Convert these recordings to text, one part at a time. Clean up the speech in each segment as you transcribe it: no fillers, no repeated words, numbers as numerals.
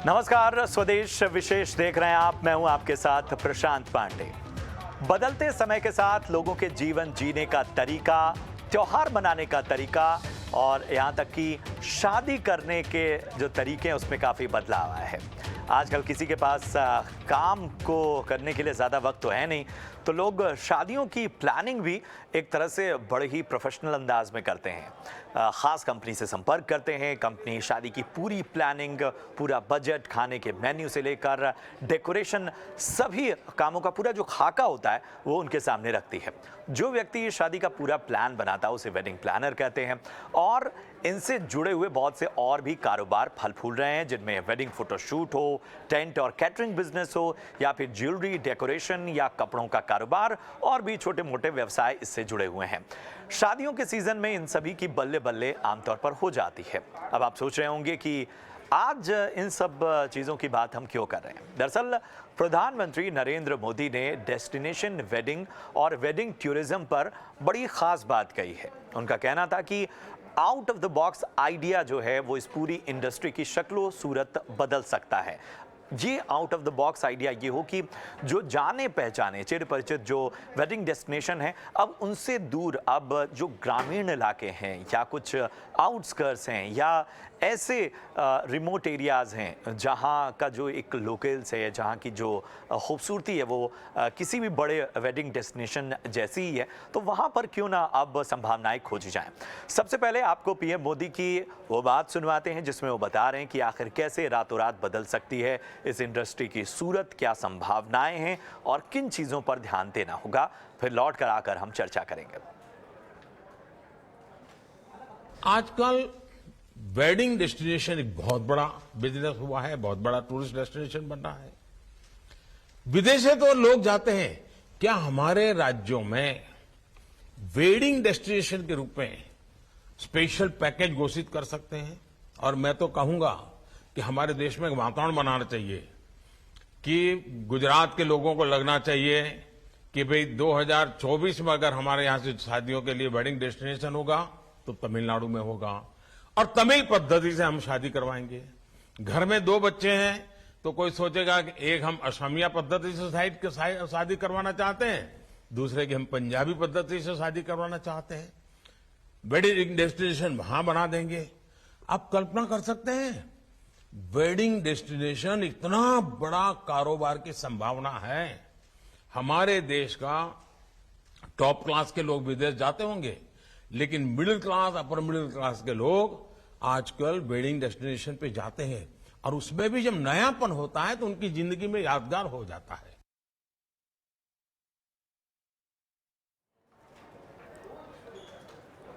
नमस्कार, स्वदेश विशेष देख रहे हैं आप। मैं हूं आपके साथ प्रशांत पांडे। बदलते समय के साथ लोगों के जीवन जीने का तरीका, त्योहार मनाने का तरीका और यहाँ तक कि शादी करने के जो तरीके हैं उसमें काफ़ी बदलाव आया है। आजकल किसी के पास काम को करने के लिए ज़्यादा वक्त तो है नहीं, तो लोग शादियों की प्लानिंग भी एक तरह से बड़े ही प्रोफेशनल अंदाज में करते हैं। ख़ास कंपनी से संपर्क करते हैं। कंपनी शादी की पूरी प्लानिंग, पूरा बजट, खाने के मेन्यू से लेकर डेकोरेशन, सभी कामों का पूरा जो खाका होता है वो उनके सामने रखती है। जो व्यक्ति शादी का पूरा प्लान बनाता है उसे वेडिंग प्लानर कहते हैं। और इनसे जुड़े हुए बहुत से और भी कारोबार फल फूल रहे हैं, जिनमें वेडिंग फोटोशूट हो, टेंट और कैटरिंग बिजनेस हो, या फिर ज्वेलरी, डेकोरेशन या कपड़ों का कारोबार और भी छोटे मोटे व्यवसाय इससे जुड़े हुए हैं। शादियों के सीजन में इन सभी की बल्ले बल्ले आमतौर पर हो जाती है। अब आप सोच रहे होंगे कि आज इन सब चीज़ों की बात हम क्यों कर रहे हैं। दरअसल प्रधानमंत्री नरेंद्र मोदी ने डेस्टिनेशन वेडिंग और वेडिंग टूरिज्म पर बड़ी खास बात कही है। उनका कहना था कि out of the box idea जो है वो इस पूरी इंडस्ट्री की शक्लो सूरत बदल सकता है। ये out of the box idea ये हो कि जो जाने पहचाने चिर परिचित जो वेडिंग डेस्टिनेशन है, अब उनसे दूर अब जो ग्रामीण इलाके हैं या कुछ आउटस्कर्ट्स हैं या ऐसे रिमोट एरियाज़ हैं जहाँ का जो एक लोकल्स है, जहाँ की जो खूबसूरती है वो किसी भी बड़े वेडिंग डेस्टिनेशन जैसी ही है, तो वहाँ पर क्यों ना अब संभावनाएं खोजी जाएं। सबसे पहले आपको पीएम मोदी की वो बात सुनवाते हैं जिसमें वो बता रहे हैं कि आखिर कैसे रातों रात बदल सकती है इस इंडस्ट्री की सूरत, क्या संभावनाएं हैं और किन चीज़ों पर ध्यान देना होगा। फिर लौट कर आकर हम चर्चा करेंगे। आजकल वेडिंग डेस्टिनेशन एक बहुत बड़ा बिजनेस हुआ है, बहुत बड़ा टूरिस्ट डेस्टिनेशन बन रहा है। विदेश से तो लोग जाते हैं, क्या हमारे राज्यों में वेडिंग डेस्टिनेशन के रूप में स्पेशल पैकेज घोषित कर सकते हैं? और मैं तो कहूंगा कि हमारे देश में एक वातावरण बनाना चाहिए कि गुजरात के लोगों को लगना चाहिए कि भाई 2024 में अगर हमारे यहां से शादियों के लिए वेडिंग डेस्टिनेशन होगा तो तमिलनाडु में होगा और तमिल पद्धति से हम शादी करवाएंगे। घर में 2 बच्चे हैं तो कोई सोचेगा कि एक हम असमिया पद्धति से शादी करवाना चाहते हैं, दूसरे की हम पंजाबी पद्धति से शादी करवाना चाहते हैं। वेडिंग डेस्टिनेशन वहां बना देंगे। आप कल्पना कर सकते हैं, वेडिंग डेस्टिनेशन इतना बड़ा कारोबार की संभावना है। हमारे देश का टॉप क्लास के लोग विदेश जाते होंगे, लेकिन middle class, upper middle class के लोग आजकल वेडिंग डेस्टिनेशन पे जाते हैं और उसमें भी जब नयापन होता है तो उनकी जिंदगी में यादगार हो जाता है।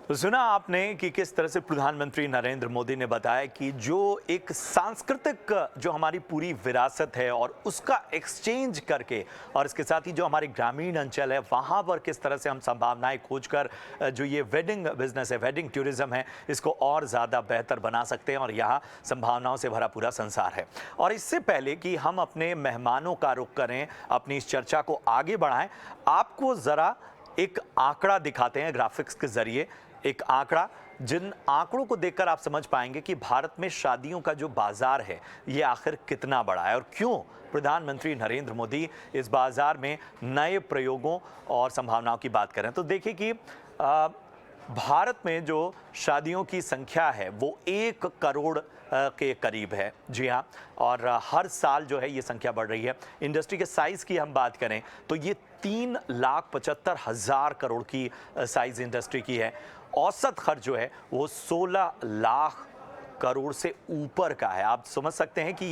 तो सुना आपने कि किस तरह से प्रधानमंत्री नरेंद्र मोदी ने बताया कि जो एक सांस्कृतिक जो हमारी पूरी विरासत है और उसका एक्सचेंज करके, और इसके साथ ही जो हमारे ग्रामीण अंचल है वहाँ पर किस तरह से हम संभावनाएं खोजकर जो ये वेडिंग बिजनेस है, वेडिंग टूरिज्म है, इसको और ज़्यादा बेहतर बना सकते हैं। और यहाँ संभावनाओं से भरा पूरा संसार है। और इससे पहले कि हम अपने मेहमानों का रुख करें, अपनी इस चर्चा को आगे बढ़ाएं, आपको ज़रा एक आंकड़ा दिखाते हैं ग्राफिक्स के जरिए। एक आंकड़ा, जिन आंकड़ों को देखकर आप समझ पाएंगे कि भारत में शादियों का जो बाजार है ये आखिर कितना बड़ा है और क्यों प्रधानमंत्री नरेंद्र मोदी इस बाजार में नए प्रयोगों और संभावनाओं की बात करें। तो देखिए कि भारत में जो शादियों की संख्या है वो 1 करोड़ के करीब है। जी हाँ, और हर साल जो है ये संख्या बढ़ रही है। इंडस्ट्री के साइज़ की हम बात करें तो ये 3,75,000 करोड़ की साइज इंडस्ट्री की है। औसत खर्च जो है वो 16 लाख करोड़ से ऊपर का है। आप समझ सकते हैं कि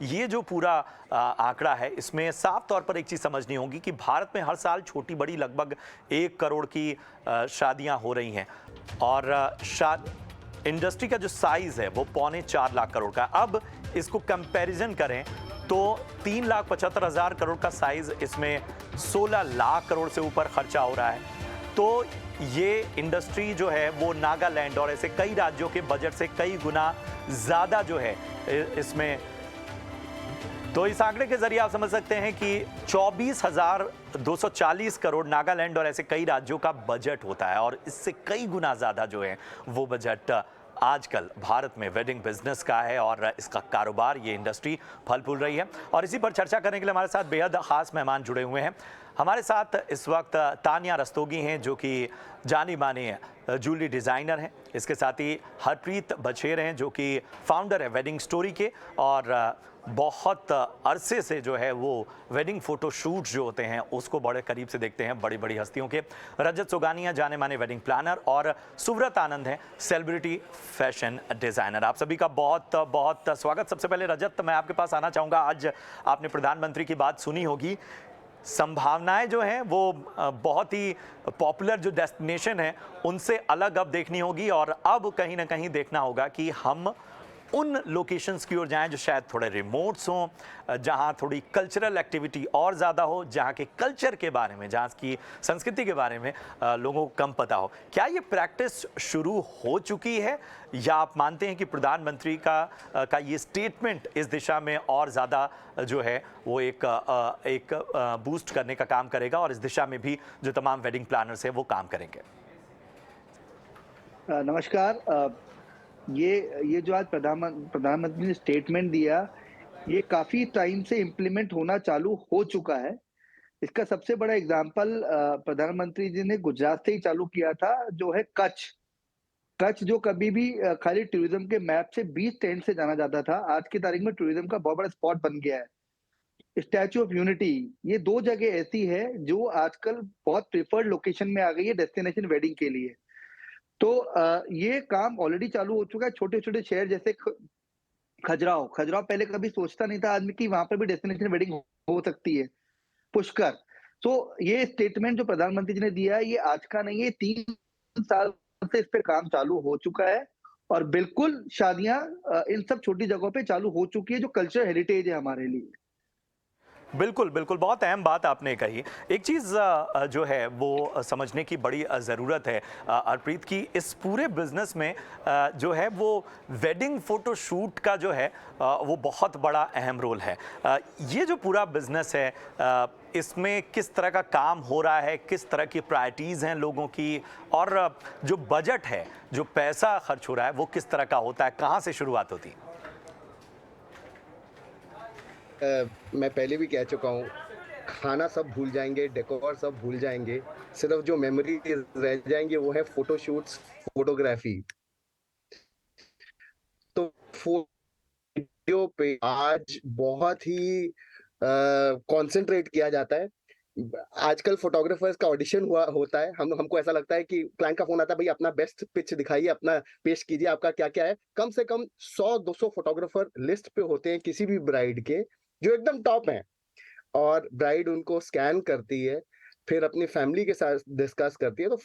ये जो पूरा आंकड़ा है, इसमें साफ तौर पर एक चीज़ समझनी होगी कि भारत में हर साल छोटी बड़ी लगभग 1 करोड़ की शादियां हो रही हैं और इंडस्ट्री का जो साइज़ है वो 3.25 लाख करोड़ का। अब इसको कंपैरिजन करें तो 3,75,000 करोड़ का साइज़, इसमें 16 लाख करोड़ से ऊपर खर्चा हो रहा है। तो ये इंडस्ट्री जो है वो नागालैंड और ऐसे कई राज्यों के बजट से कई गुना ज़्यादा जो है इसमें। तो इस आंकड़े के जरिए आप समझ सकते हैं कि 24,240 करोड़ नागालैंड और ऐसे कई राज्यों का बजट होता है और इससे कई गुना ज़्यादा जो है वो बजट आजकल भारत में वेडिंग बिजनेस का है और इसका कारोबार, ये इंडस्ट्री फल फूल रही है। और इसी पर चर्चा करने के लिए हमारे साथ बेहद खास मेहमान जुड़े हुए हैं। हमारे साथ इस वक्त तानिया रस्तोगी हैं, जो कि जानी मानी ज्वेलरी डिज़ाइनर हैं। इसके साथ ही हरप्रीत बछेर हैं, जो कि फाउंडर है वेडिंग स्टोरी के, और बहुत अरसे से जो है वो वेडिंग फोटो शूट जो होते हैं उसको बड़े करीब से देखते हैं बड़ी बड़ी हस्तियों के। रजत सोगानिया जाने माने वेडिंग प्लानर, और सुव्रत आनंद हैं सेलिब्रिटी फैशन डिज़ाइनर। आप सभी का बहुत बहुत स्वागत। सबसे पहले रजत, मैं आपके पास आना चाहूँगा। आज आपने प्रधानमंत्री की बात सुनी होगी, संभावनाएं जो हैं वो बहुत ही पॉपुलर जो डेस्टिनेशन है उनसे अलग अब देखनी होगी, और अब कहीं ना कहीं देखना होगा कि हम उन लोकेशंस की ओर जाएं जो शायद थोड़े रिमोट्स हों, जहां थोड़ी कल्चरल एक्टिविटी और ज़्यादा हो, जहां के कल्चर के बारे में, जहां की संस्कृति के बारे में लोगों को कम पता हो। क्या ये प्रैक्टिस शुरू हो चुकी है, या आप मानते हैं कि प्रधानमंत्री का ये स्टेटमेंट इस दिशा में और ज़्यादा जो है वो एक बूस्ट करने का काम करेगा, और इस दिशा में भी जो तमाम वेडिंग प्लानर्स हैं वो काम करेंगे? नमस्कार। ये जो आज प्रधानमंत्री ने स्टेटमेंट दिया, ये काफी टाइम से इम्प्लीमेंट होना चालू हो चुका है। इसका सबसे बड़ा एग्जांपल प्रधानमंत्री जी ने गुजरात से ही चालू किया था, जो है कच्छ। कच्छ जो कभी भी खाली टूरिज्म के मैप से 20 टेंट से जाना जाता था, आज की तारीख में टूरिज्म का बहुत बड़ा स्पॉट बन गया है। स्टैच्यू ऑफ यूनिटी, ये 2 जगह ऐसी है जो आजकल बहुत प्रेफर्ड लोकेशन में आ गई है डेस्टिनेशन वेडिंग के लिए। तो ये काम ऑलरेडी चालू हो चुका है। छोटे-छोटे शहर जैसे खजुराहो पहले कभी सोचता नहीं था आदमी कि वहां पर भी डेस्टिनेशन वेडिंग हो सकती है। पुष्कर। तो ये स्टेटमेंट जो प्रधानमंत्री जी ने दिया है, ये आज का नहीं है, 3 साल से इस पे काम चालू हो चुका है, और बिल्कुल शादियां इन सब छोटी जगहों पे चालू हो चुकी है, जो कल्चर हेरिटेज है हमारे लिए। बिल्कुल, बिल्कुल, बहुत अहम बात आपने कही। एक चीज़ जो है वो समझने की बड़ी ज़रूरत है हरप्रीत, की इस पूरे बिज़नेस में जो है वो वेडिंग फ़ोटो शूट का जो है वो बहुत बड़ा अहम रोल है। ये जो पूरा बिज़नेस है, इसमें किस तरह का काम हो रहा है, किस तरह की प्रायोरिटीज़ हैं लोगों की, और जो बजट है, जो पैसा खर्च हो रहा है, वो किस तरह का होता है, कहाँ से शुरुआत होती है? मैं पहले भी कह चुका हूँ, खाना सब भूल जाएँगे, डेकोर सब भूल जाएँगे, सिर्फ़ जो मेमोरी रह जाएँगे वो है फ़ोटोशूट्स, फ़ोटोग्राफ़ी। तो वीडियो पे आज बहुत ही कॉन्सन्ट्रेट किया जाता है। आजकल फ़ोटोग्राफ़र्स का ऑडिशन होता है, हमको ऐसा लगता है कि क्लाइंट का फ़ोन आता है, भई अपना बेस्ट पिच दिखाइए, अपना पेश कीजिए, आपका क्या-क्या है। कम से कम 100-200 फ़ोटोग्राफ़र लिस्ट पे होते हैं किसी भी ब्राइड के, जो एकदम टॉप हैं, और ब्राइड उनको स्कैन करती है, फिर अपनी फैमिली के साथ डिस्कस करती है। तो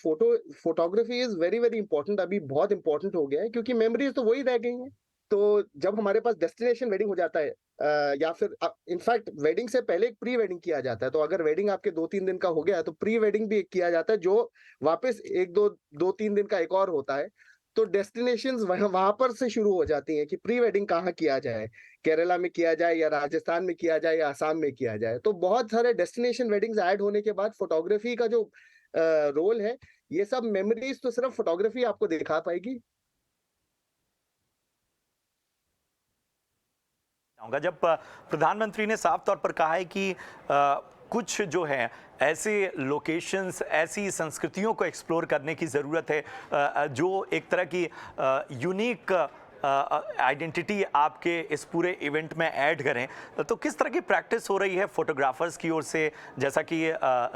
photography is very, very important, अभी बहुत इम्पोर्टेंट हो गया है, क्योंकि मेमोरीज़ तो वही रह गई हैं। तो जब हमारे पास डेस्टिनेशन वेडिंग हो जाता है, या फिर इनफैक्ट वेडिंग से पहले एक प्री वेडिंग किया जाता है। तो अगर वेडिंग आपके 2-3 दिन का हो गया है, तो प्री वेडिंग भी एक किया जाता है, जो वापस 2-3 दिन का एक और होता है। तो डेस्टिनेशंस वहाँ पर से शुरू हो जाती हैं कि प्री वेडिंग कहाँ किया जाए, केरला में किया जाए, या राजस्थान में किया जाए, या असम में किया जाए। तो बहुत सारे डेस्टिनेशन वेडिंग्स ऐड होने के बाद फोटोग्राफी का जो रोल है, ये सब मेमोरीज तो सिर्फ फोटोग्राफी आपको दिखा पाएगी। जब प्रधानमंत्री ने साफ तौर पर कहा है कि कुछ जो है ऐसे लोकेशंस, ऐसी संस्कृतियों को एक्सप्लोर करने की ज़रूरत है जो एक तरह की यूनिक आइडेंटिटी आपके इस इवेंट इवेंट में ऐड करें, तो किस तरह की प्रैक्टिस हो रही है फोटोग्राफर्स की ओर से? जैसा कि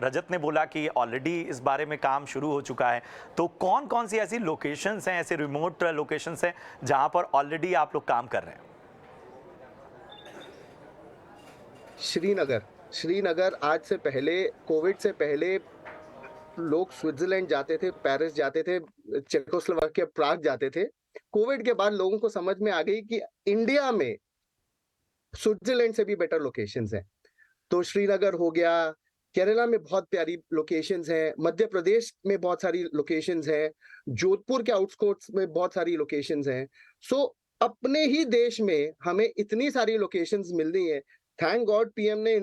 रजत ने बोला कि ऑलरेडी इस बारे में काम शुरू हो चुका है, तो कौन कौन सी ऐसी लोकेशंस हैं, ऐसे रिमोट लोकेशंस हैं जहां पर ऑलरेडी आप लोग काम कर रहे हैं? श्रीनगर आज से पहले, कोविड से पहले लोग स्विट्जरलैंड जाते थे, पेरिस जाते थे, चेकोस्लोवाकिया, प्राग जाते थे। कोविड के बाद लोगों को समझ में आ गई कि इंडिया में स्विट्जरलैंड से भी बेटर लोकेशंस हैं। तो श्रीनगर हो गया, केरला में बहुत प्यारी लोकेशंस हैं, मध्य प्रदेश में बहुत सारी लोकेशंस हैं, जोधपुर के आउटस्कर्ट्स में बहुत सारी लोकेशंस हैं। सो अपने ही देश में हमें इतनी सारी लोकेशंस मिल रही हैं। थैंक गॉड पीएम ने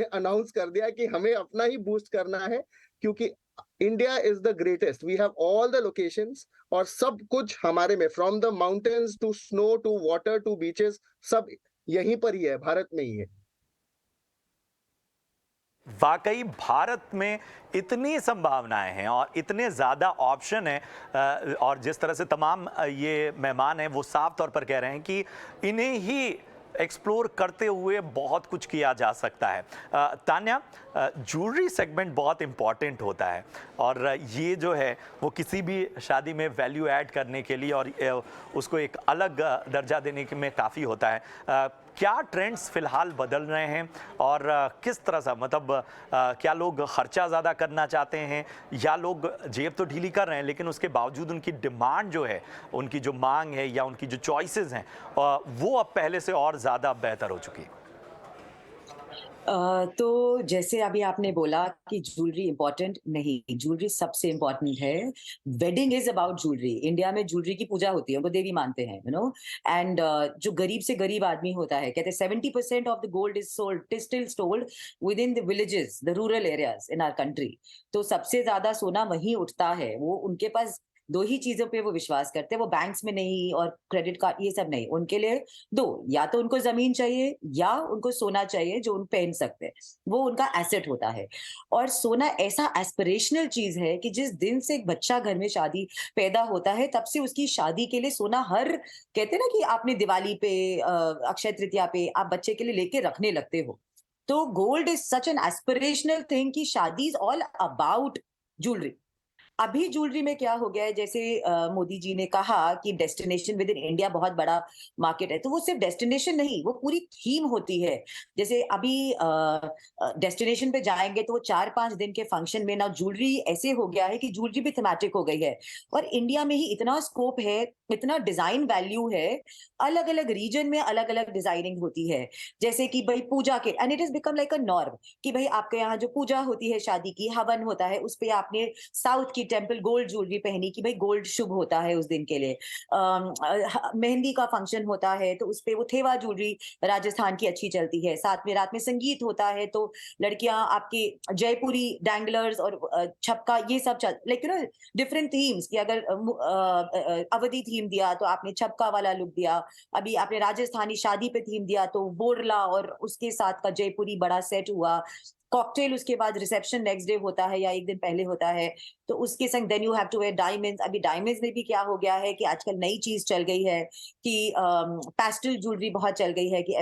अनाउंस कर दिया कि हमें अपना ही बूस्ट करना है, क्योंकि India is the greatest, we have all the locations, और सब कुछ हमारे में, from the mountains to snow to water to beaches, सब यहीं पर ही है, भारत में ही है। वाकई भारत में इतनी संभावनाएं हैं और इतने ज़्यादा ऑप्शन हैं, और जिस तरह से तमाम ये मेहमान हैं वो साफ तौर पर कह रहे हैं कि इन्हें ही एक्सप्लोर करते हुए बहुत कुछ किया जा सकता है। तान्या, ज्वेलरी सेगमेंट बहुत इंपॉर्टेंट होता है और ये जो है वो किसी भी शादी में वैल्यू ऐड करने के लिए और उसको एक अलग दर्जा देने में काफ़ी होता है। क्या ट्रेंड्स फिलहाल बदल रहे हैं और किस तरह से, मतलब क्या लोग खर्चा ज़्यादा करना चाहते हैं या लोग जेब तो ढीली कर रहे हैं लेकिन उसके बावजूद उनकी डिमांड जो है, उनकी जो मांग है या उनकी जो चॉइसेस हैं वो अब पहले से और ज़्यादा बेहतर हो चुकी है? तो जैसे अभी आपने बोला कि ज्वेलरी इंपॉर्टेंट नहीं, ज्वेलरी सबसे इंपॉर्टेंट है। Wedding is about jewellery. India में ज्वेलरी की पूजा होती है, उनको देवी मानते हैं, एंड जो गरीब से गरीब आदमी होता है, कहते हैं 70% of the gold is sold, still sold within the villages, the rural areas in our country. तो सबसे ज्यादा सोना वहीं उठता है। वो उनके पास दो ही चीजों पे वो विश्वास करते हैं, वो बैंक्स में नहीं और क्रेडिट कार्ड ये सब नहीं, उनके लिए दो, या तो उनको जमीन चाहिए या उनको सोना चाहिए जो उन पहन सकते हैं, वो उनका एसेट होता है। और सोना ऐसा एस्पिरेशनल चीज है कि जिस दिन से एक बच्चा घर में शादी पैदा होता है तब से उसकी शादी के लिए सोना, हर कहते हैं ना कि आपने दिवाली पे, अक्षय तृतीया पे आप बच्चे के लिए लेके रखने लगते हो। तो gold is such an aspirational thing कि शादी इज ऑल अबाउट ज्वेलरी। अभी ज्वेलरी में क्या हो गया है, जैसे मोदी जी ने कहा कि डेस्टिनेशन विद इन इंडिया बहुत बड़ा मार्केट है, तो वो सिर्फ डेस्टिनेशन नहीं, वो पूरी थीम होती है। जैसे अभी डेस्टिनेशन पे जाएंगे तो वो 4-5 दिन के फंक्शन में ना ज्वेलरी ऐसे हो गया है कि ज्वेलरी भी थीमेटिक हो गई है। और इंडिया में ही इतना स्कोप है, इतना डिजाइन वैल्यू है, अलग अलग रीजन में अलग अलग डिजाइनिंग होती है। जैसे कि भाई पूजा के, and it is become like a norm कि भाई आपके यहाँ जो पूजा होती है, शादी की हवन होता है, उस पे आपने साउथ की टेम्पल गोल्ड ज्वेलरी पहनी कि भाई गोल्ड शुभ होता है उस दिन के लिए। मेहंदी का फंक्शन होता है तो उस पे वो थेवा ज्वेलरी राजस्थान की अच्छी चलती है। साथ में रात में संगीत होता है तो लड़कियां आपके जयपुरी डैंगलर्स और छपका ये सब लाइक डिफरेंट थीम्स की, अगर अवधि थीम दिया तो आपने छपका वाला लुक दिया, अभी आपने राजस्थानी शादी पे थीम दिया तो बोरला और उसके साथ का जयपुरी बड़ा सेट हुआ। कॉकटेल उसके बाद रिसेप्शन नेक्स्ट डे होता है या एक दिन पहले होता है, तो उसके संग then you have to wear diamonds. अभी डायमंड्स में भी क्या हो गया है कि आजकल नई चीज चल गई है कि पेस्टल ज्वेलरी बहुत चल गई है कि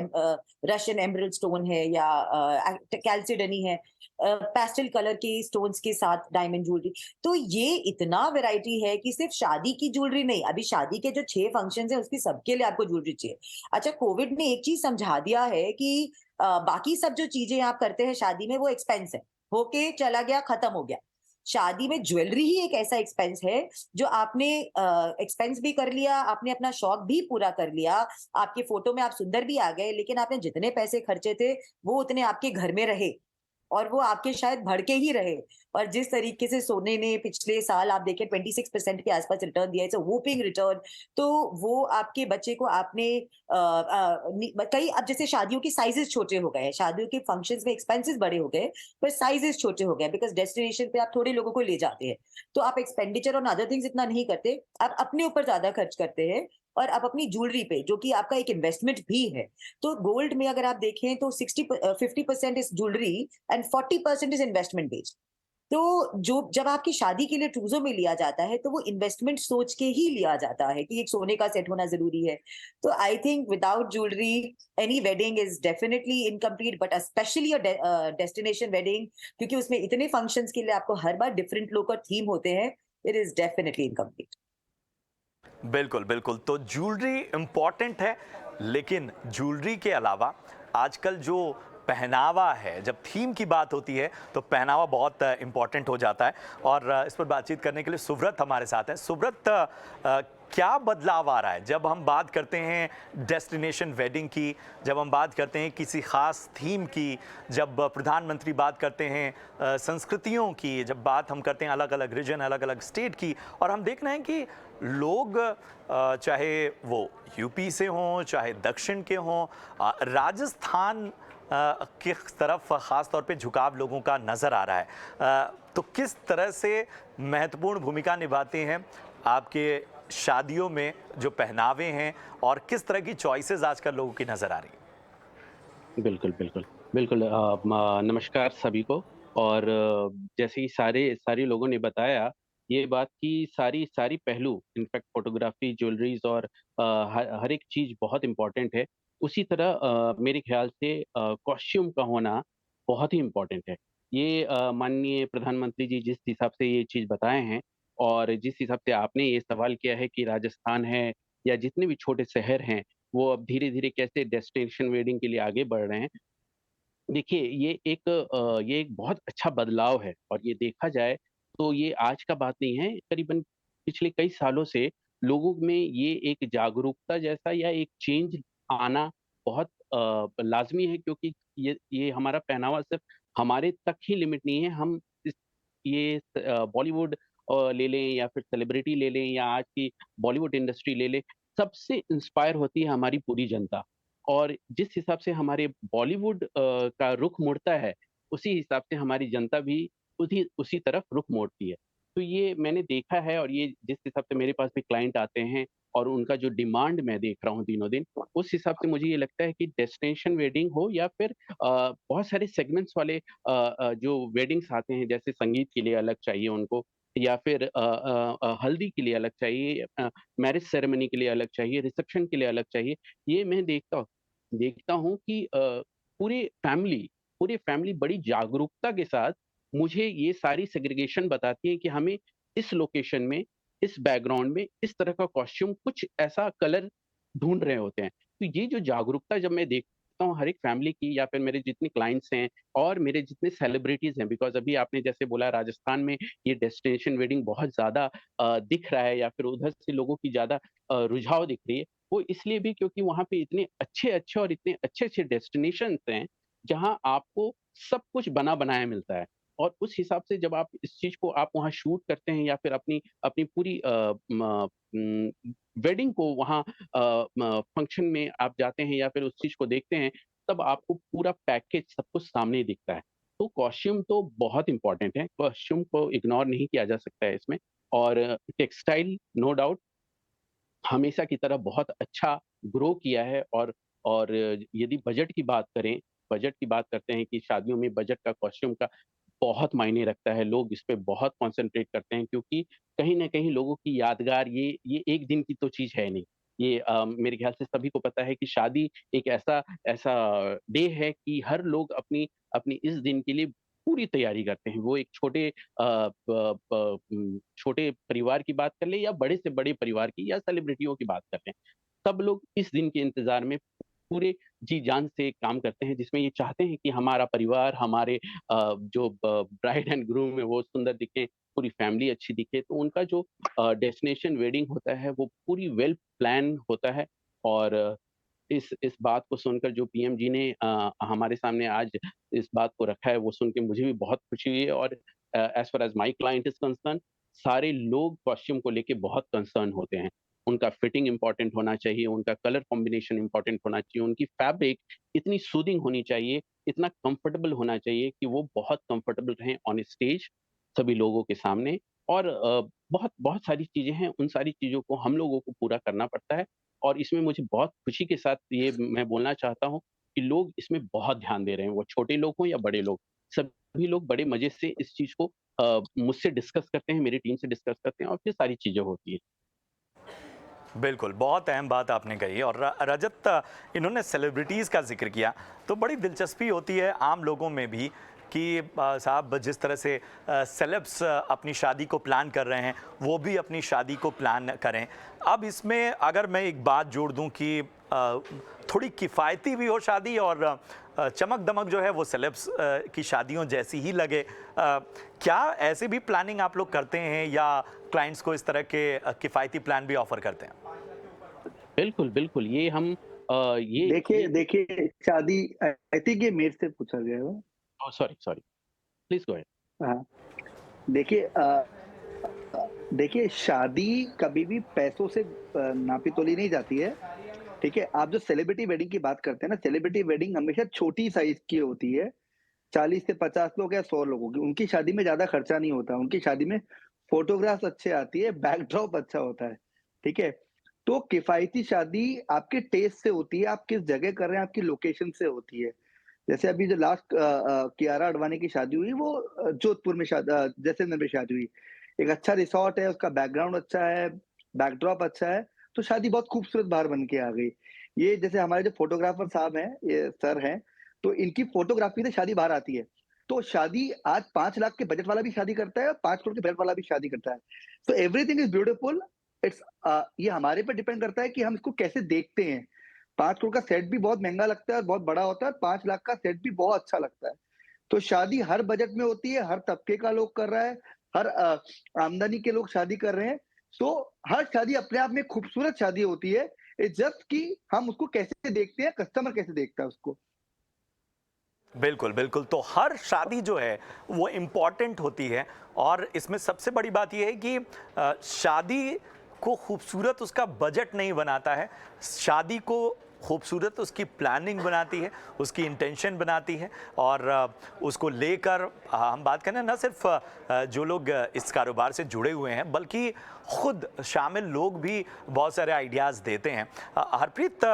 रशियन एमरल्ड स्टोन है या कैल्सिडनी है, पेस्टल कलर के स्टोन्स के साथ डायमंड ज्वेलरी। तो ये इतना वैरायटी है कि सिर्फ शादी की ज्वेलरी नहीं, अभी शादी के जो 6 फंक्शंस हैं उसकी सबके लिए आपको ज्वेलरी चाहिए। अच्छा, कोविड ने एक चीज समझा दिया है कि बाकी सब जो चीजें आप करते हैं शादी में वो एक्सपेंस है, होके चला गया, खत्म हो गया। शादी में ज्वेलरी ही एक ऐसा एक्सपेंस है जो आपने एक्सपेंस भी कर लिया, आपने अपना शौक भी पूरा कर लिया, आपके फोटो में आप सुंदर भी आ गए, लेकिन आपने जितने पैसे खर्चे थे वो उतने आपके घर में रहे और वो आपके शायद भड़के ही रहे। और जिस तरीके से सोने ने पिछले साल आप देखें 26% के आसपास रिटर्न दिया, इट्स अ वूपिंग रिटर्न। तो वो आपके बच्चे को आपने कई, अब जैसे शादियों की साइजेस छोटे हो गए हैं, शादियों के फंक्शंस में एक्सपेंसेस बड़े हो गए पर साइजेस छोटे हो गए, बिकॉज डेस्टिनेशन पे आप थोड़े लोगों को ले जाते हैं तो आप एक्सपेंडिचर और अदर थिंग्स इतना नहीं करते, आप अपने ऊपर ज्यादा खर्च करते हैं और आप अपनी ज्वेलरी पे, जो कि आपका एक इन्वेस्टमेंट भी है। तो गोल्ड में अगर आप देखें तो 50% is jewellery and 40% is investment based. तो जो जब आपकी शादी के लिए ट्रूजो में लिया जाता है तो वो इन्वेस्टमेंट सोच के ही लिया जाता है कि एक सोने का सेट होना जरूरी है। तो I think without jewellery any wedding is definitely incomplete, but specially destination wedding, क्योंकि उसमें इतने फंक्शंस के लिए आपको हर बार डिफरेंट लोग और थीम होते हैं, इट इज डेफिनेटली इनकम्प्लीट। बिल्कुल बिल्कुल, तो ज्वेलरी इंपॉर्टेंट है लेकिन ज्वेलरी के अलावा आजकल जो पहनावा है, जब थीम की बात होती है तो पहनावा बहुत इंपॉर्टेंट हो जाता है। और इस पर बातचीत करने के लिए सुब्रत हमारे साथ हैं। सुब्रत, क्या बदलाव आ रहा है जब हम बात करते हैं डेस्टिनेशन वेडिंग की, जब हम बात करते हैं किसी खास थीम की, जब प्रधानमंत्री बात करते हैं संस्कृतियों की, जब बात हम करते हैं अलग अलग रीजन, अलग अलग स्टेट की, और हम देख रहे हैं कि लोग चाहे वो यूपी से हों, चाहे दक्षिण के हों, राजस्थान किस तरफ ख़ास तौर पे झुकाव लोगों का नज़र आ रहा है, तो किस तरह से महत्वपूर्ण भूमिका निभाते हैं आपके शादियों में जो पहनावे हैं और किस तरह की चॉइसेस आजकल लोगों की नज़र आ रही हैं? बिल्कुल, बिल्कुल। बिल्कुल नमस्कार सभी को। और जैसे ही सारे लोगों ने बताया, ये बात कि सारी पहलू इनफैक्ट फ़ोटोग्राफ़ी, ज्वेलरीज़ और हर एक चीज़ बहुत इम्पोर्टेंट है। उसी तरह मेरे ख़्याल से कॉस्ट्यूम का होना बहुत ही इम्पोर्टेंट है। ये माननीय प्रधानमंत्री जी जिस हिसाब से ये चीज़ बताए हैं और जिस हिसाब से आपने ये सवाल किया है कि राजस्थान है या जितने भी छोटे शहर हैं, वो अब धीरे-धीरे कैसे डेस्टिनेशन वेडिंग के लिए आगे बढ़ रहे हैं। देखिए, ये एक बहुत अच्छा बदलाव है और ये देखा जाए तो ये आज का बात नहीं है, करीबन पिछले कई सालों से लोगों में ये एक जागरूकता जैसा या एक चेंज आना बहुत लाज़मी है, क्योंकि ये हमारा पहनावा सिर्फ़ हमारे तक ही लिमिट नहीं है। हम इस ये बॉलीवुड ले लें या फिर सेलिब्रिटी ले लें या आज की बॉलीवुड इंडस्ट्री ले लें, सबसे इंस्पायर होती है हमारी पूरी जनता। और जिस हिसाब से हमारे बॉलीवुड का रुख मुड़ता है, उसी हिसाब से हमारी जनता भी उसी तरफ रुख मोड़ती है। तो ये मैंने देखा है और ये जिस हिसाब से मेरे पास भी क्लाइंट आते हैं और उनका जो डिमांड मैं देख रहा हूँ दिनों-दिन, उस हिसाब से मुझे ये लगता है कि डेस्टिनेशन वेडिंग हो या फिर बहुत सारे सेगमेंट्स वाले जो वेडिंग्स आते हैं, जैसे संगीत के लिए अलग चाहिए उनको या फिर हल्दी के लिए अलग चाहिए, मैरिज सेरेमनी के लिए अलग चाहिए, रिसेप्शन के लिए अलग चाहिए। ये मैं देखता हूँ कि पूरी फैमिली बड़ी जागरूकता के साथ मुझे ये सारी सेग्रीगेशन बताती है कि हमें इस लोकेशन में, इस बैकग्राउंड में, इस तरह का कॉस्ट्यूम, कुछ ऐसा कलर ढूँढ रहे होते हैं। तो ये जो जागरूकता जब मैं देखता हूँ हर एक फैमिली की या फिर मेरे जितने क्लाइंट्स हैं और मेरे जितने सेलिब्रिटीज़ हैं, बिकॉज़ अभी आपने जैसे बोला राजस्थान में ये डेस्टिनेशन वेडिंग बहुत ज़्यादा दिख रहा है या फिर उधर से लोगों की ज़्यादा रुझाव दिख रही है। वो इसलिए भी क्योंकि वहाँ पे इतने अच्छे-अच्छे और इतने अच्छे-अच्छे डेस्टिनेशंस हैं, जहाँ आपको सब कुछ बना-बनाया मिलता है। और उस हिसाब से जब आप इस चीज़ को आप वहाँ शूट करते हैं या फिर अपनी अपनी पूरी वेडिंग को वहाँ फंक्शन में आप जाते हैं या फिर उस चीज़ को देखते हैं, तब आपको पूरा पैकेज सब कुछ सामने ही दिखता है। तो कॉस्ट्यूम तो बहुत इम्पोर्टेंट है, कॉस्ट्यूम को इग्नोर नहीं किया जा सकता है इसमें। और टेक्सटाइल नो डाउट हमेशा की तरह बहुत अच्छा ग्रो किया है। और यदि बजट की बात करते हैं कि शादियों में बजट का कॉस्ट्यूम का बहुत मायने रखता है। लोग इस पे बहुत कॉन्सन्ट्रेट करते हैं, क्योंकि कहीं न कहीं लोगों की यादगार ये एक दिन की तो चीज़ है नहीं। ये मेरे ख्याल से सभी को पता है कि शादी एक ऐसा ऐसा डे है कि हर लोग अपनी अपनी इस दिन के लिए पूरी तैयारी करते हैं। वो एक छोटे परिवार की बात कर लें या बड़े से बड़े परिवार की या सेलिब्रिटियों की बात कर लें। सब लोग इस दिन के इंतज़ार में पूरे जी-जान से काम करते हैं, जिसमें ये चाहते हैं कि हमारा परिवार, हमारे जो ब्राइड एंड ग्रूम है वो सुंदर दिखें, पूरी फैमिली अच्छी दिखे। तो उनका जो डेस्टिनेशन वेडिंग होता है वो पूरी वेल प्लान होता है। और इस बात को सुनकर जो पीएम जी ने हमारे सामने आज इस बात को रखा है, वो सुन के मुझे भी बहुत खुशी हुई है। और as far as my client is concerned, सारे लोग कॉस्ट्यूम को लेके बहुत कंसर्न होते हैं। उनका फिटिंग इम्पोर्टेंट होना चाहिए, उनका कलर कॉम्बिनेशन इम्पोर्टेंट होना चाहिए, उनकी फैब्रिक इतनी सूदिंग होनी चाहिए, इतना कंफर्टेबल होना चाहिए कि वो बहुत कंफर्टेबल रहें ऑन स्टेज सभी लोगों के सामने। और बहुत बहुत सारी चीज़ें हैं, उन सारी चीज़ों को हम लोगों को पूरा करना पड़ता है। और इसमें मुझे बहुत खुशी के साथ ये मैं बोलना चाहता हूँ कि लोग इसमें बहुत ध्यान दे रहे हैं, वो छोटे लोग हों या बड़े लोग। सभी लोग बड़े मज़े से इस चीज़ को मुझसे डिस्कस करते हैं, मेरी टीम से डिस्कस करते हैं और फिर सारी चीज़ें होती हैं। बिल्कुल, बहुत अहम बात आपने कही। और रजत, इन्होंने सेलिब्रिटीज़ का ज़िक्र किया, तो बड़ी दिलचस्पी होती है आम लोगों में भी कि साहब जिस तरह से सेलेब्स अपनी शादी को प्लान कर रहे हैं, वो भी अपनी शादी को प्लान करें। अब इसमें अगर मैं एक बात जोड़ दूं कि थोड़ी किफ़ायती भी हो शादी और चमक-दमक जो है वो सेलेब्स की शादियों जैसी ही लगे। क्या ऐसे भी प्लानिंग आप लोग करते हैं या क्लाइंट्स को इस तरह के किफ़ायती प्लान भी ऑफ़र करते हैं? बिल्कुल, बिल्कुल, ये हम देखिए शादी, आई थिंक ये मेरे से पूछा गया है। Oh sorry, please go ahead. हाँ, देखिए देखिए शादी कभी भी पैसों से नापी-तोली नहीं जाती है। ठीक है, आप जो सेलिब्रिटी वेडिंग की बात करते हैं ना, सेलिब्रिटी वेडिंग हमेशा छोटी साइज की होती है, 40 से 50 लोग या 100 लोगों की। उनकी शादी में ज्यादा खर्चा नहीं होता, उनकी शादी में फोटोग्राफ्स अच्छे आती है, बैकड्रॉप अच्छा होता है, ठीक है। तो किफायती शादी आपके टेस्ट से होती है, आप किस जगह कर रहे हैं, आपकी लोकेशन से होती है। जैसे अभी जो लास्ट कियारा आडवाणी की शादी हुई, वो जोधपुर में जैसलमेर में शादी हुई। एक अच्छा रिसॉर्ट है, उसका बैकग्राउंड अच्छा है, बैकड्रॉप अच्छा है, तो शादी बहुत खूबसूरत बाहर बन के आ गई। ये जैसे हमारे जो फोटोग्राफर साहब हैं, ये सर हैं, तो इनकी फोटोग्राफी से शादी बाहर आती है। तो शादी आज 5 लाख के बजट वाला भी शादी करता है और 5 करोड़ के बजट वाला भी शादी करता है। तो एवरीथिंग इज ब्यूटीफुल। इट्स ये हमारे पर डिपेंड करता है कि हम इसको कैसे देखते हैं। 5 करोड़ का सेट भी बहुत महंगा लगता है और बहुत बड़ा होता है, 5 लाख का सेट भी बहुत अच्छा लगता है। तो शादी हर बजट में होती है, हर तबके का लोग कर रहा है, हर आमदनी के लोग शादी कर रहे हैं। सो हर शादी अपने आप में खूबसूरत शादी होती है। इट्स जस्ट कि हम उसको कैसे देखते हैं, कस्टमर कैसे देखता है उसको। बिल्कुल बिल्कुल। तो हर शादी जो है वो इम्पॉर्टेंट होती है, और इसमें सबसे बड़ी बात यह है कि शादी को खूबसूरत उसका बजट नहीं बनाता है, शादी को खूबसूरत उसकी प्लानिंग बनाती है, उसकी इंटेंशन बनाती है। और उसको लेकर हम बात करें ना, सिर्फ जो लोग इस कारोबार से जुड़े हुए हैं, बल्कि खुद शामिल लोग भी बहुत सारे आइडियाज़ देते हैं। हरप्रीत,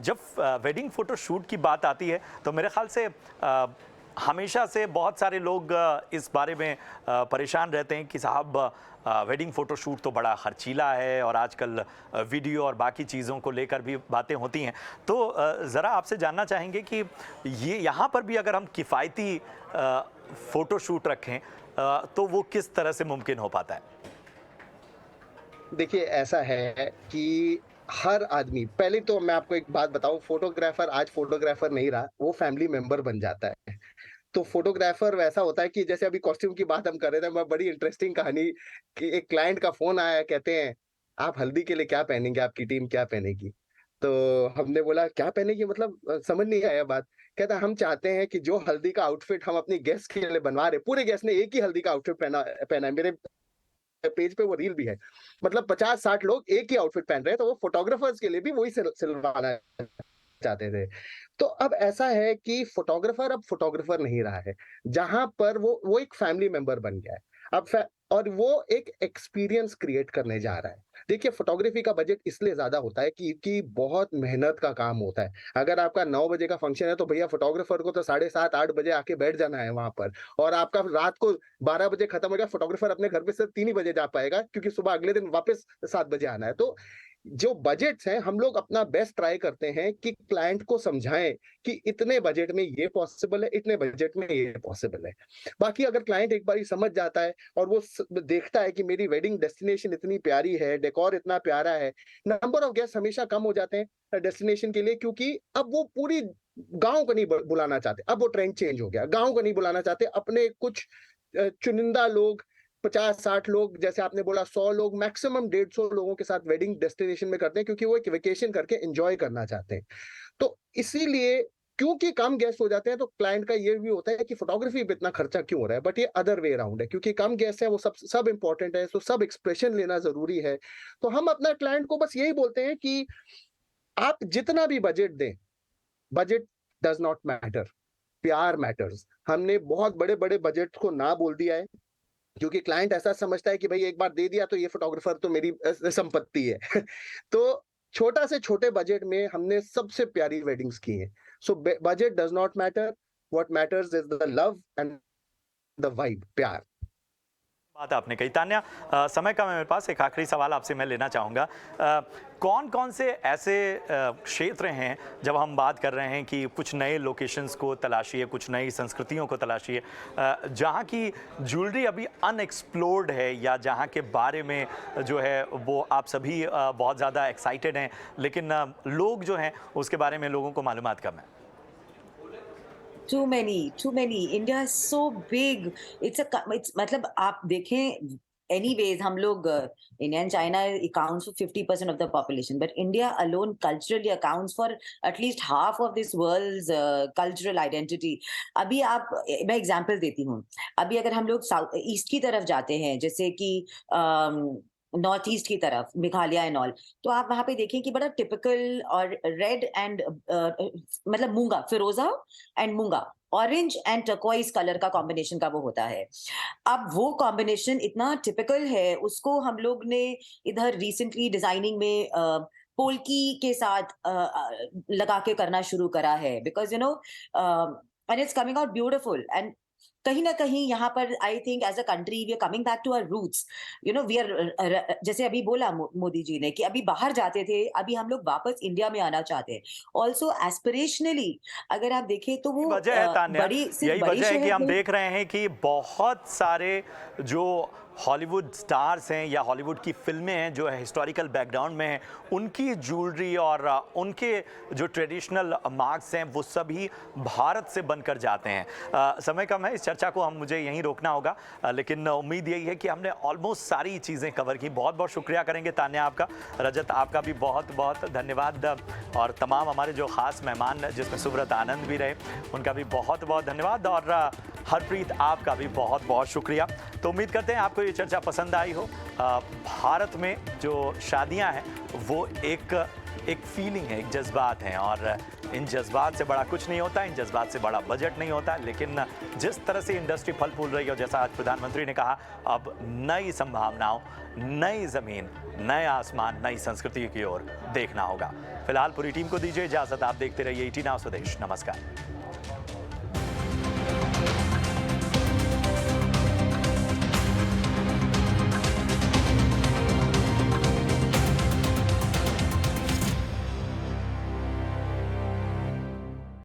जब वेडिंग फ़ोटो शूट की बात आती है तो मेरे ख्याल से हमेशा से बहुत सारे लोग इस बारे में परेशान रहते हैं कि साहब वेडिंग फ़ोटो शूट तो बड़ा खर्चीला है, और आजकल वीडियो और बाकी चीज़ों को लेकर भी बातें होती हैं। तो ज़रा आपसे जानना चाहेंगे कि ये यहाँ पर भी अगर हम किफ़ायती फ़ोटो शूट रखें तो वो किस तरह से मुमकिन हो पाता है? देखिए, ऐसा है कि हर आदमी, पहले तो मैं आपको एक बात बताऊँ, फोटोग्राफर आज फोटोग्राफर नहीं रहा, वो फैमिली मेंबर बन जाता है। तो फोटोग्राफर वैसा होता है कि जैसे अभी कॉस्ट्यूम की बात हम कर रहे थे, मैं बड़ी इंटरेस्टिंग कहानी कि एक क्लाइंट का फ़ोन आया, कहते हैं, "आप हल्दी के लिए क्या पहनेंगे? आपकी टीम क्या पहनेगी?" तो हमने बोला, "क्या पहनेगी?" मतलब समझ नहीं आया बात। कहता, "हम चाहते हैं कि जो हल्दी का आउटफिट हम अपनी गेस्ट के लिए बनवा रहे हैं, पूरे गेस्ट ने एक ही हल्दी का आउटफिट पहना पहना है। मेरे पेज पे वो रील भी है। मतलब 50-60 लोग एक ही आउटफिट पहन रहे हैं, तो वो फोटोग्राफर्स के लिए भी वही सिलवाना चाहते थे। तो अब ऐसा है कि फोटोग्राफर अब फोटोग्राफर नहीं रहा है। जहाँ पर वो एक फैमिली मेंबर बन गया है। अब फै और वो एक एक्सपीरियंस क्रिएट करने जा रहा है। देखिए, फोटोग्राफी का बजट इसलिए ज़्यादा होता है कि बहुत मेहनत का काम होता है। अगर आपका 9 बजे का फंक्शन है, तो भैया फोटोग्राफर को तो 7:30-8 बजे आके बैठ जाना है वहाँ पर, और आपका रात को 12 बजे खत्म हो गया, फोटोग्राफर अपने घर पे सिर्फ 3 ही बजे जा पाएगा, क्योंकि सुबह अगले दिन वापस 7 बजे आना है। तो जो बजट्स हैं, हम लोग अपना बेस्ट ट्राई करते हैं कि क्लाइंट को समझाएँ कि इतने बजट में ये पॉसिबल है, इतने बजट में ये पॉसिबल है। बाकी अगर क्लाइंट एक बारी समझ जाता है और वो देखता है कि मेरी वेडिंग डेस्टिनेशन इतनी प्यारी है, डेकोर इतना प्यारा है, नंबर ऑफ गेस्ट हमेशा कम हो जाते हैं डेस्टिनेशन के लिए, क्योंकि अब वो पूरी गाँव को नहीं बुलाना चाहते। अब वो ट्रेंड चेंज हो गया। गाँव को नहीं बुलाना चाहते, अपने कुछ चुनिंदा लोग, 50-60 लोग, जैसे आपने बोला 100 लोग, मैक्सिमम 150 लोगों के साथ वेडिंग डेस्टिनेशन में करते हैं, क्योंकि वो एक वेकेशन करके एन्जॉय करना चाहते हैं। तो इसीलिए, क्योंकि कम गेस्ट हो जाते हैं, तो क्लाइंट का ये भी होता है कि फोटोग्राफी पे इतना खर्चा क्यों हो रहा है? बट ये अदर वे अराउंड है, क्योंकि कम गेस्ट है, वो सब इम्पोर्टेंट है, तो सब एक्सप्रेशन लेना ज़रूरी है। तो हम अपना क्लाइंट को बस यही बोलते हैं कि आप जितना भी बजट दें, बजट डज़ नॉट मैटर, प्यार मैटर्स। हमने बहुत बड़े-बड़े बजट को ना बोल दिया है, क्योंकि क्लाइंट ऐसा समझता है कि भाई एक बार दे दिया तो ये फोटोग्राफर तो मेरी संपत्ति है। तो छोटा से छोटे बजट में हमने सबसे प्यारी वेडिंग्स की हैं। So budget does not matter, what matters is the love and the vibe, प्यार। बात आपने कही। तान्या, समय कम है मेरे पास, एक आखिरी सवाल आपसे मैं लेना चाहूँगा। कौन-कौन से ऐसे क्षेत्र हैं, जब हम बात कर रहे हैं कि कुछ नए लोकेशंस को तलाशिए, कुछ नई संस्कृतियों को तलाशिए, जहाँ की ज्वेलरी अभी अनएक्सप्लोर्ड है, या जहाँ के बारे में जो है वो आप सभी बहुत ज़्यादा एक्साइटेड हैं, लेकिन लोग जो हैं उसके बारे में लोगों को मालूमात कम है? Too many. India is so big. It's मतलब आप देखें, anyways हम लोग India and China accounts for 50% of the population, but India alone culturally accounts for at least half of this world's cultural identity. अभी आप, मैं एग्जांपल देती हूँ, अभी अगर हम लोग साउथ ईस्ट की तरफ जाते हैं, जैसे कि नॉर्थ ईस्ट की तरफ, मेघालय एंड ऑल, तो आप वहां पे देखें कि बड़ा टिपिकल और रेड एंड मतलब मूंगा, फिरोजा एंड मूंगा, ऑरेंज एंड टर्कोइज कलर का कॉम्बिनेशन का वो होता है। अब वो कॉम्बिनेशन इतना टिपिकल है, उसको हम लोग ने इधर रिसेंटली डिजाइनिंग में पोल्की के साथ लगा के करना शुरू करा है, because and it's coming out beautiful. And कहीं ना कहीं यहाँ पर I think as a country we are coming back to our roots, we are, जैसे अभी बोला मोदी जी ने कि अभी बाहर जाते थे, अभी हम लोग वापस इंडिया में आना चाहते हैं। ऑल्सो एस्पिरेशनली अगर आप देखें तो वो वजह है तान्या, यही वजह है कि हम देख रहे हैं कि बहुत सारे जो हॉलीवुड स्टार्स हैं या हॉलीवुड की फिल्में हैं जो हिस्टोरिकल बैकग्राउंड में हैं, उनकी ज्वेलरी और उनके जो ट्रेडिशनल मार्क्स हैं वो सभी भारत से बनकर जाते हैं। समय कम है, इस चर्चा को मुझे यहीं रोकना होगा, लेकिन उम्मीद यही है कि हमने ऑलमोस्ट सारी चीज़ें कवर की। बहुत बहुत शुक्रिया करेंगे तान्या आपका। रजत आपका भी बहुत बहुत धन्यवाद, और तमाम हमारे जो खास मेहमान जिसमें सुब्रत आनंद भी रहे उनका भी बहुत बहुत धन्यवाद, और हरप्रीत आपका भी बहुत बहुत शुक्रिया। तो उम्मीद करते हैं आपको ये चर्चा पसंद आई हो। भारत में जो शादियां हैं वो एक फीलिंग है, एक जज्बात हैं, और इन जज्बात से बड़ा कुछ नहीं होता, इन जज्बात से बड़ा बजट नहीं होता। लेकिन जिस तरह से इंडस्ट्री फल फूल रही है, जैसा आज प्रधानमंत्री ने कहा, अब नई संभावनाओं, नई ज़मीन, नए आसमान, नई संस्कृति की ओर देखना होगा। फिलहाल पूरी टीम को दीजिए इजाज़त। आप देखते रहिए ET Now स्वदेश। नमस्कार।